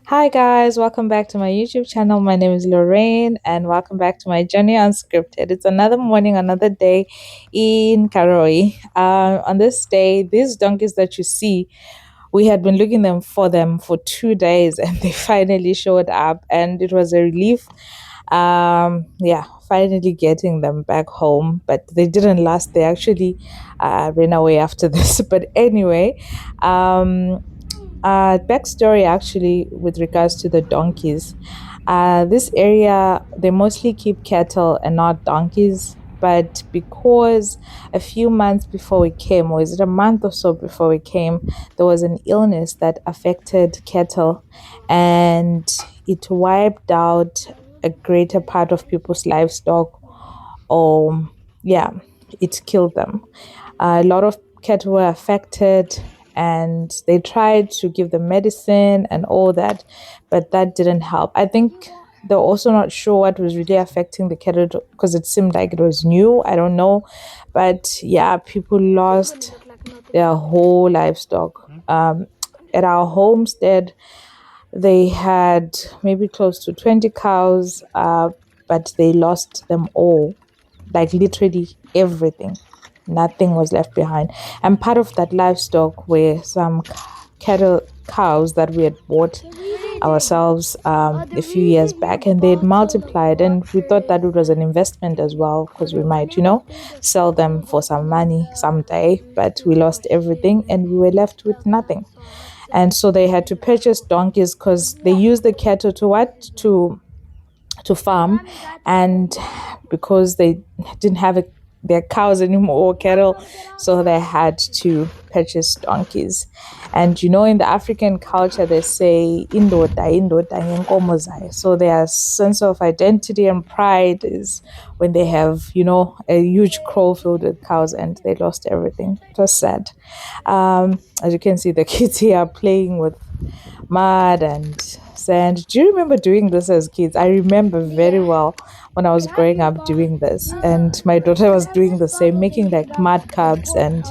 Hi guys, welcome back to my YouTube channel. My name is Lorraine and welcome back to my journey unscripted. It's another morning, another day in Karoi. On this day, these donkeys that you see, we had been looking for them for 2 days and they finally showed up and it was a relief. Yeah, finally getting them back home, but they didn't last. They actually ran away after this. But anyway, um backstory actually with regards to the donkeys. This area, they mostly keep cattle and not donkeys. But because a few months before we came, or is it a month or so before we came, there was an illness that affected cattle and it wiped out a greater part of people's livestock. Or, yeah, it killed them. A lot of cattle were affected and they tried to give them medicine and all that, but that didn't help. I think they're also not sure what was really affecting the cattle because it seemed like it was new. I don't know. But yeah, people lost their whole livestock. At our homestead, they had maybe close to 20 cows, but they lost them all, like literally everything. Nothing was left behind. And part of that livestock were some cattle cows that we had bought ourselves a few years back, and they had multiplied. And we thought that it was an investment as well because we might, sell them for some money someday. But we lost everything and we were left with nothing. And so they had to purchase donkeys because they use the cattle to what? To farm, and because they didn't have their cows anymore or cattle, so they had to purchase donkeys. And in the African culture they say indoda indoda ngenkomo zayo, so their sense of identity and pride is when they have a huge crow filled with cows, and they lost everything. It was sad. As you can see, the kids here are playing with mud and sand. Do you remember doing this as kids? I remember very well when I was growing up doing this, and my daughter was doing the same, making like mud cups, and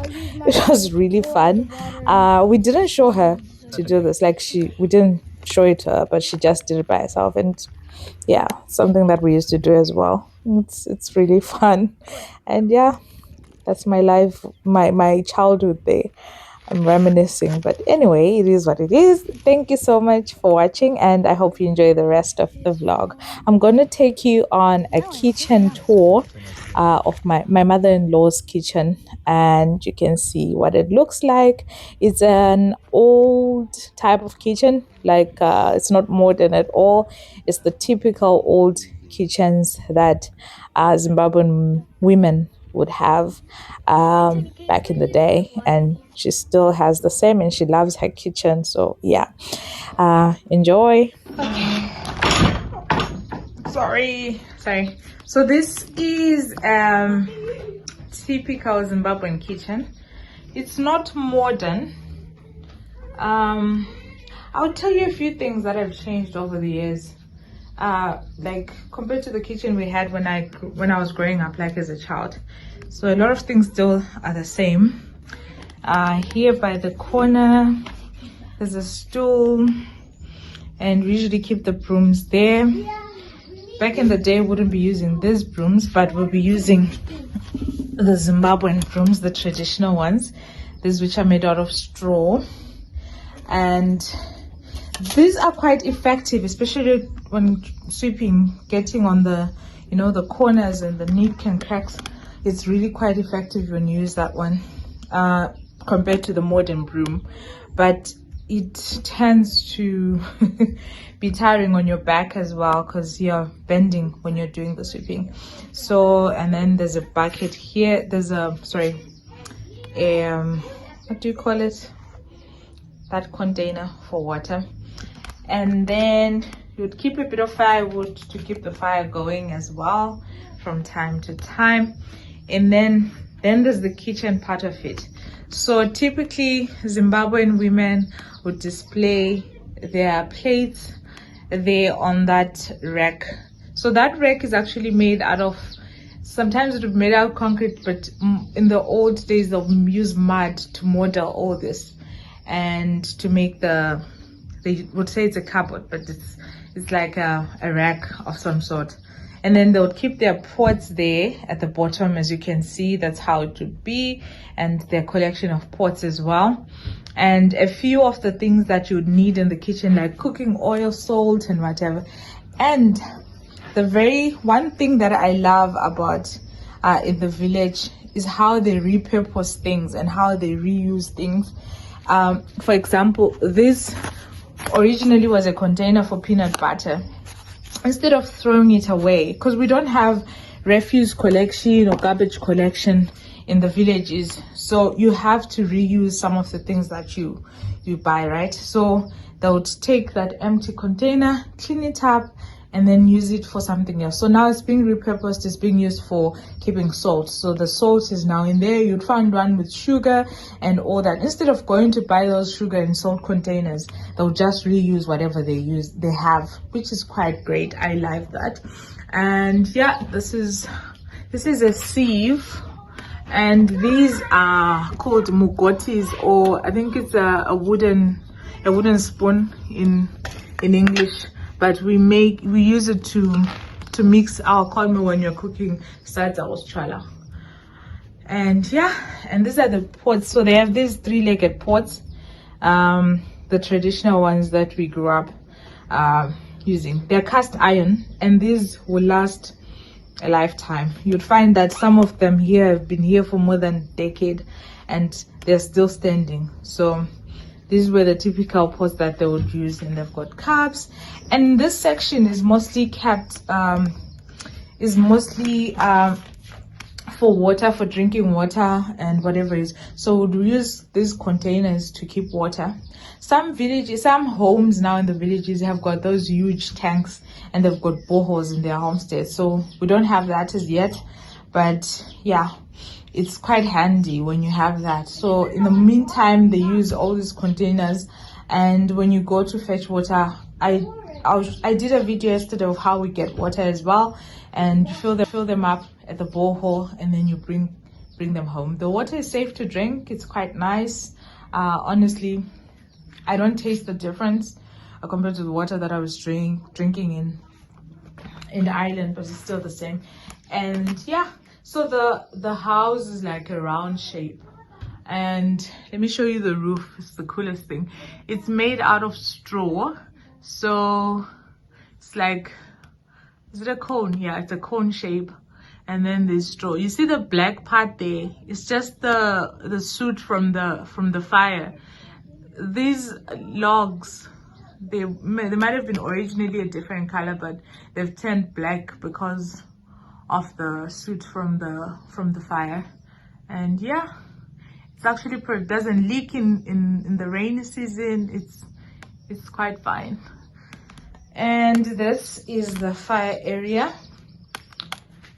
it was really fun. We didn't show her to do this, like we didn't show it to her, but she just did it by herself, and yeah, something that we used to do as well. It's really fun, and yeah, that's my life, my childhood there. I'm reminiscing, but anyway, it is what it is. Thank you so much for watching, and I hope you enjoy the rest of the vlog. I'm going to take you on a kitchen tour of my mother-in-law's kitchen, and you can see what it looks like. It's an old type of kitchen, like it's not modern at all. It's the typical old kitchens that Zimbabwean women would have back in the day, and she still has the same, and she loves her kitchen. So yeah, enjoy. Sorry. So this is typical Zimbabwean kitchen. It's not modern. I'll tell you a few things that have changed over the years. Like compared to the kitchen we had when I was growing up, like as a child. So a lot of things still are the same. Here by the corner there's a stool, and we usually keep the brooms there. Back in the day we wouldn't be using these brooms, but we'll be using the Zimbabwean brooms, the traditional ones, these which are made out of straw. And these are quite effective, especially when sweeping, getting on the the corners and the nook and cracks. It's really quite effective when you use that one compared to the modern broom, but it tends to be tiring on your back as well because you're bending when you're doing the sweeping. So, and then there's a bucket here. There's a what do you call it, that container for water. And then you would keep a bit of firewood to keep the fire going as well from time to time. And then there's the kitchen part of it. So typically Zimbabwean women would display their plates there on that rack. So that rack is actually made out of, sometimes it would be made out of concrete, but in the old days they'll use mud to model all this and to make the they would say it's a cupboard, but it's like a rack of some sort. And then they would keep their pots there at the bottom, as you can see. That's how it would be, and their collection of pots as well, and a few of the things that you would need in the kitchen, like cooking oil, salt, and whatever. And the very one thing that I love about in the village is how they repurpose things and how they reuse things. For example, this originally was a container for peanut butter. Instead of throwing it away, because we don't have refuse collection or garbage collection in the villages, so you have to reuse some of the things that you buy, right? So they would take that empty container, clean it up, and then use it for something else. So now it's being repurposed, it's being used for keeping salt. So the salt is now in there. You'd find one with sugar and all that. Instead of going to buy those sugar and salt containers, they'll just reuse whatever they have, which is quite great. I like that. And yeah, this is a sieve, and these are called mugotis, or I think it's a wooden spoon in English. But we use it to mix our cornmeal when you're cooking sides of chala. And yeah, and these are the pots. So they have these 3-legged pots, the traditional ones that we grew up using. They're cast iron, and these will last a lifetime. You'd find that some of them here have been here for more than a decade, and they're still standing. So these were the typical pots that they would use, and they've got cups. And this section is mostly kept, for water, for drinking water and whatever it is. So we'd use these containers to keep water. Some homes now in the villages have got those huge tanks, and they've got boreholes in their homesteads. So we don't have that as yet, but yeah, it's quite handy when you have that. So in the meantime, they use all these containers, and when you go to fetch water, I did a video yesterday of how we get water as well, and fill them up at the borehole, and then you bring them home. The water is safe to drink. It's quite nice. Honestly, I don't taste the difference compared to the water that I was drinking in the island, but it's still the same. And yeah, so the house is like a round shape, and let me show you the roof. It's the coolest thing. It's made out of straw, so it's like, is it a cone? Yeah, it's a cone shape, and then there's straw. You see the black part there? It's just the soot from the fire. These logs, they might have been originally a different color, but they've turned black because of the soot from the fire. And yeah, it's actually doesn't leak in the rainy season. It's quite fine. And this is the fire area.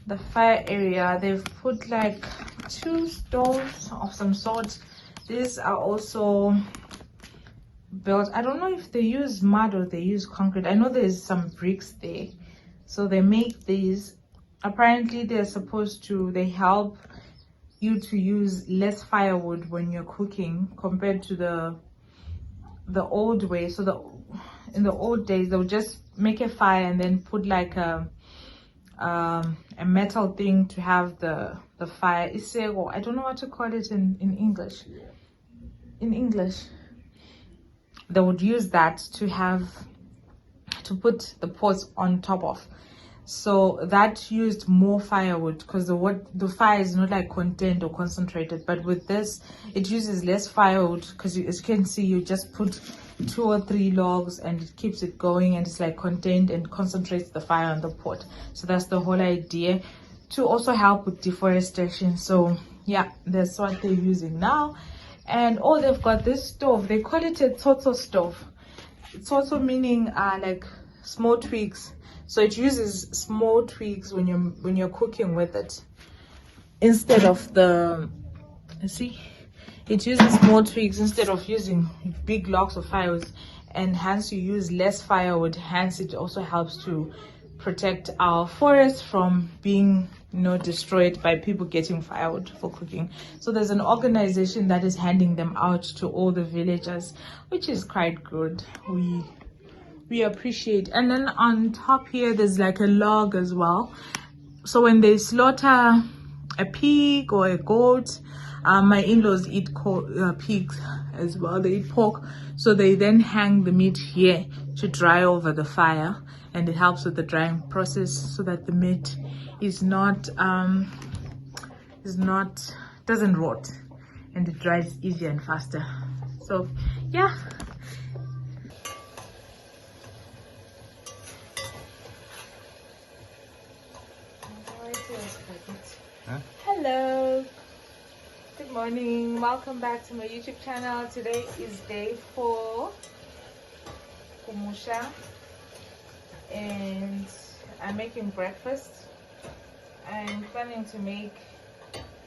The fire area, they've put like 2 stoves of some sort. These are also built, I don't know if they use mud or they use concrete. I know there's some bricks there. So they make these. Apparently they help you to use less firewood when you're cooking compared to the old way. So in the old days, they would just make a fire and then put like a metal thing to have the fire. Isego, I don't know what to call it in English. In English, they would use that to put the pots on top of. So that used more firewood, because the fire is not like contained or concentrated. But with this, it uses less firewood, because as you can see, you just put 2 or 3 logs and it keeps it going, and it's like contained and concentrates the fire on the pot. So that's the whole idea, to also help with deforestation. So yeah, that's what they're using now. And they've got this stove. They call it a toto stove. It's also meaning like small twigs. So it uses small twigs when you're cooking with it, instead of it uses small twigs instead of using big logs of firewood, and hence you use less firewood. Hence it also helps to protect our forests from being destroyed by people getting firewood for cooking. So there's an organization that is handing them out to all the villagers, which is quite good. We appreciate. And then on top here there's like a log as well. So when they slaughter a pig or a goat, my in-laws eat pigs as well. They eat pork, so they then hang the meat here to dry over the fire, and it helps with the drying process so that the meat doesn't rot, and it dries easier and faster. So yeah. Hello, good morning, welcome back to my YouTube channel. Today is day 4 kumusha, and I'm making breakfast. I'm planning to make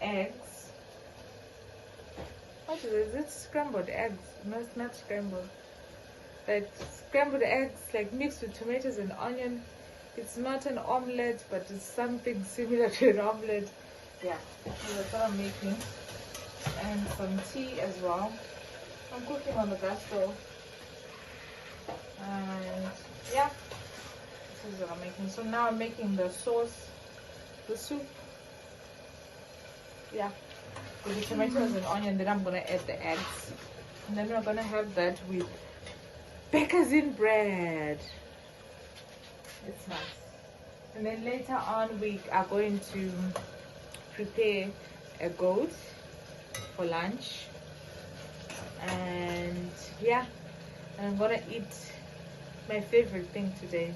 eggs. What is it? Is it scrambled eggs? No, it's not scrambled, but scrambled eggs like mixed with tomatoes and onion. It's not an omelette, but it's something similar to an omelette. Yeah, that's what I'm making. And some tea as well. I'm cooking on the gas stove. And yeah, this is what I'm making. So now I'm making the sauce, the soup. Yeah, with the tomatoes and onion. Then I'm gonna add the eggs. And then we're gonna have that with baker's in bread. It's nice. And then later on we are going to prepare a goat for lunch, and yeah, and I'm gonna eat my favorite thing today,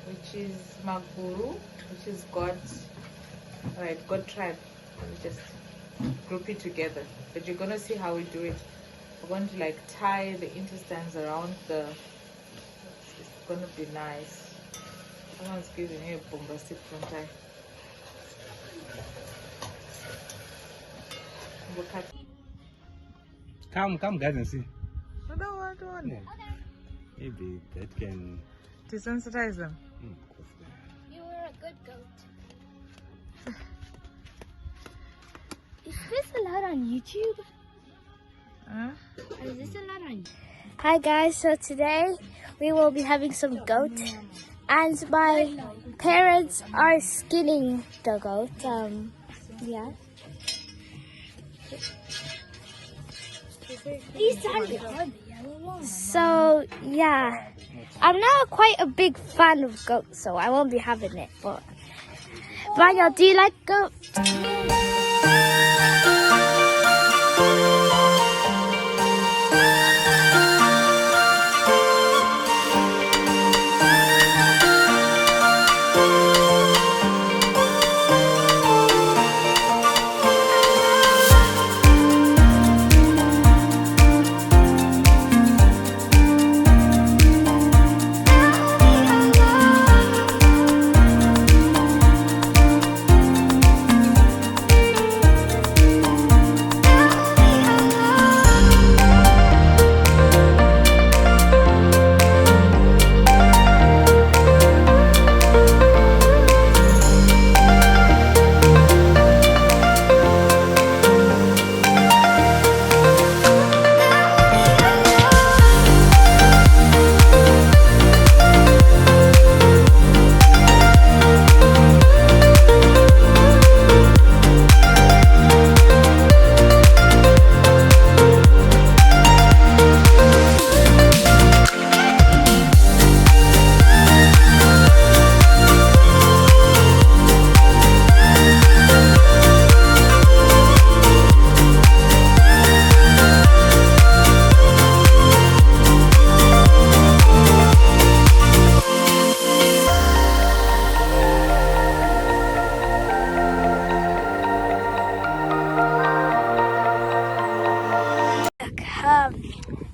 which is maguru, which is God tribe. We just group it together, but you're gonna see how we do it. We're going to like tie the intestines around the. It's gonna be nice. Someone's giving me a bombastic tie. Come, guys, and see. I don't want one. Yeah. Maybe that can Desensitize them. You were a good goat. Is this allowed on YouTube? Is this allowed on? Hi guys, so today we will be having some goat, and my parents are skinning the goat. Yeah. So yeah, I'm not quite a big fan of goats, so I won't be having it. But Vanya, do you like goat?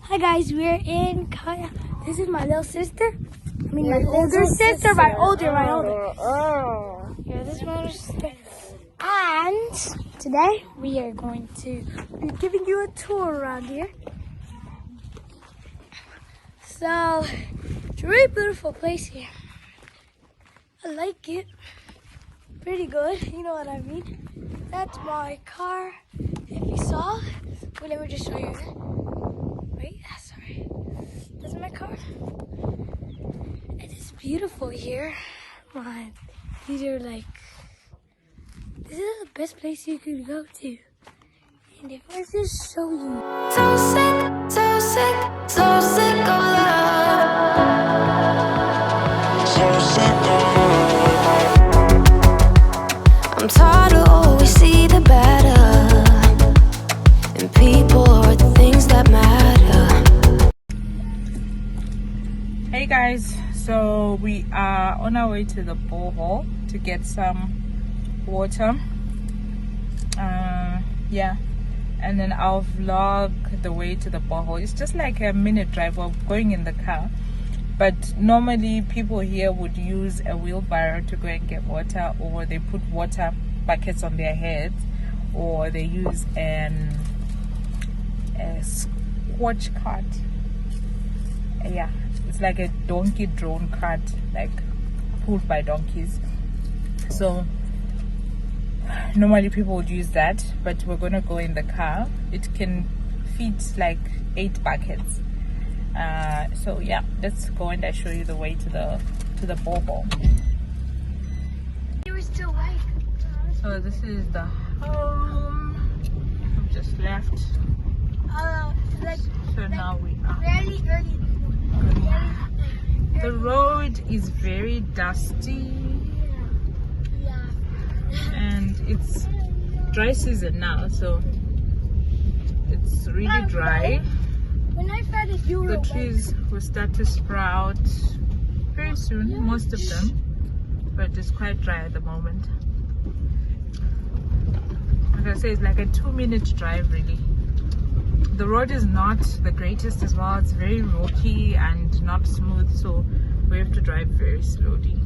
Hi guys, we're in Kaya. This is my little sister. I mean, my older sister. My older. Yeah, this is my older sister. And today we are going to be giving you a tour around here. So it's a really beautiful place here. I like it. pretty good. You know what I mean? That's my car. If you saw, well, let me just show you. Wait, sorry. That's my car. It is beautiful here. Man, these are like, this is the best place you could go to. And if I just show you. So sick, so sick, so sick of love. So sick of love. I'm tired of always see the better in people or the things that matter. Hey guys, so we are on our way to the borehole to get some water. Yeah, and then I'll vlog the way to the borehole. It's just like a minute drive. We're going in the car, but normally people here would use a wheelbarrow to go and get water, or they put water buckets on their heads, or they use a squatch cart. Yeah, it's like a donkey drawn cart, like pulled by donkeys. So normally people would use that, but we're gonna go in the car. It can fit like 8 buckets. So yeah, let's go and I show you the way to the borehole. You were still awake. So this is the home. We've just left. Like So now we are. very early. The road is very dusty. Yeah. And it's dry season now, so it's really dry. When I started, you were The trees will start to sprout very soon, most of them, but it's quite dry at the moment. Like I say, it's like a 2-minute drive really. The road is not the greatest as well. It's very rocky and not smooth, so we have to drive very slowly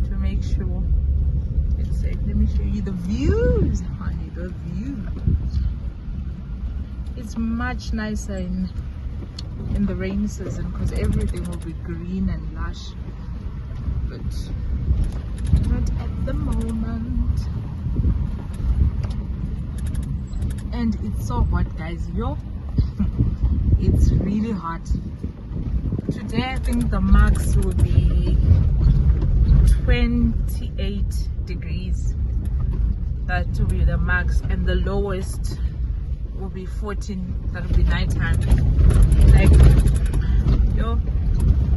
to make sure it's safe. Let me show you the views, honey, the views. It's much nicer in the rainy season because everything will be green and lush, but not at the moment. And it's so hot, guys. Yo, it's really hot. Today I think the max will be 28 degrees. That will be the max, and the lowest will be 14. That will be nighttime. Like, yo,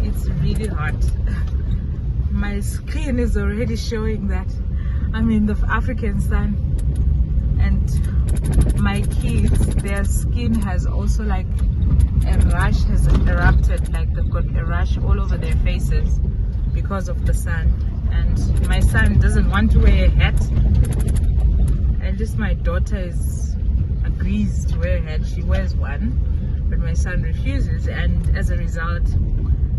it's really hot. My skin is already showing that I'm in the African sun, and my kids, their skin has also like a rash has erupted, like they've got a rash all over their faces because of the sun. And my son doesn't want to wear a hat. At least my daughter agrees to wear a hat. She wears one, but my son refuses, and as a result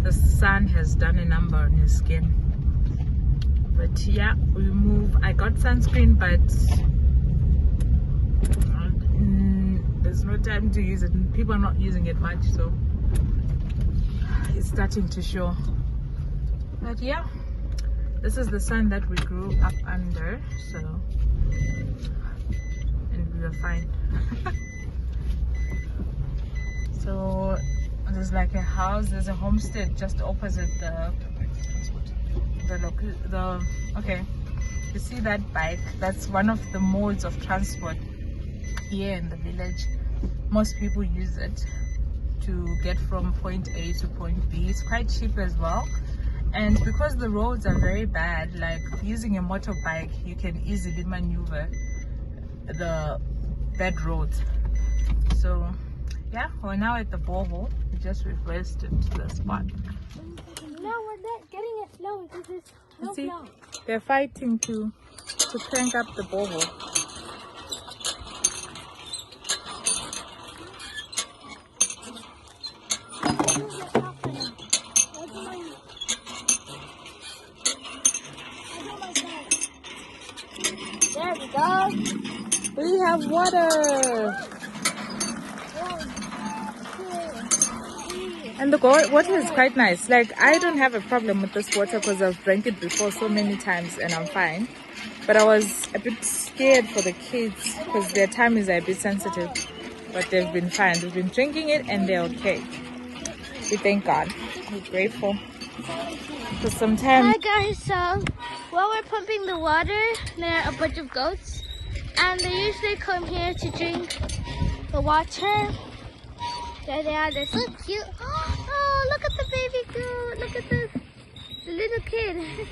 the sun has done a number on his skin. But yeah, we move. I got sunscreen, but there's no time to use it. People are not using it much, so it's starting to show. But yeah, this is the sun that we grew up under, so, and we were fine. So there's like a house, there's a homestead just opposite okay, you see that bike? That's one of the modes of transport here in the village. Most people use it to get from point A to point B. It's quite cheap as well, and because the roads are very bad, like using a motorbike, you can easily maneuver the bad roads. So yeah, we're now at the borehole. We just reversed it to the spot. No, we're not getting it slow because there's no See, flow. they're fighting to crank up the borehole. There we go. We have water. 1, 2, 3. And the water is quite nice. Like, I don't have a problem with this water because I've drank it before so many times and I'm fine. But I was a bit scared for the kids because their tummies is a bit sensitive. But they've been fine. They've been drinking it and they're okay. We thank God. We're grateful. Because sometimes... Hi guys, so while we're pumping the water, there are a bunch of goats. And they usually come here to drink the water. There they are, they're so cute. Oh, look at the baby goat. Look at the little kid.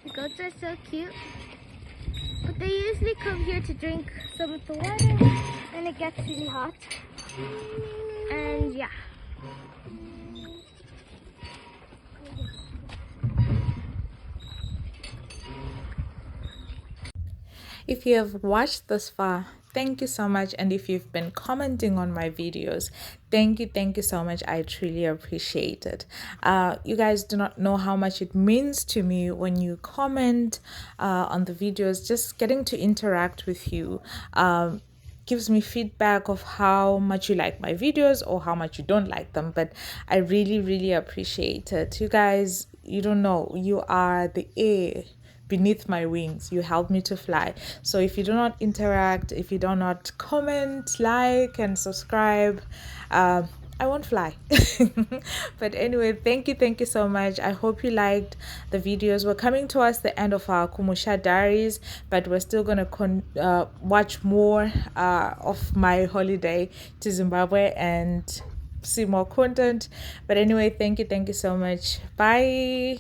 The goats are so cute. But they usually come here to drink some of the water and it gets really hot. And yeah. If you have watched this far, thank you so much. And if you've been commenting on my videos, thank you so much. I truly appreciate it. You guys do not know how much it means to me when you comment on the videos. Just getting to interact with you gives me feedback of how much you like my videos or how much you don't like them. But I really appreciate it. You guys, you don't know, you are the air beneath my wings. You help me to fly. So if you do not interact, if you do not comment, like and subscribe, I won't fly. But anyway, thank you so much. I hope you liked the videos. We're coming towards the end of our Kumusha diaries, but we're still gonna watch more of my holiday to Zimbabwe and see more content. But anyway, thank you so much. Bye.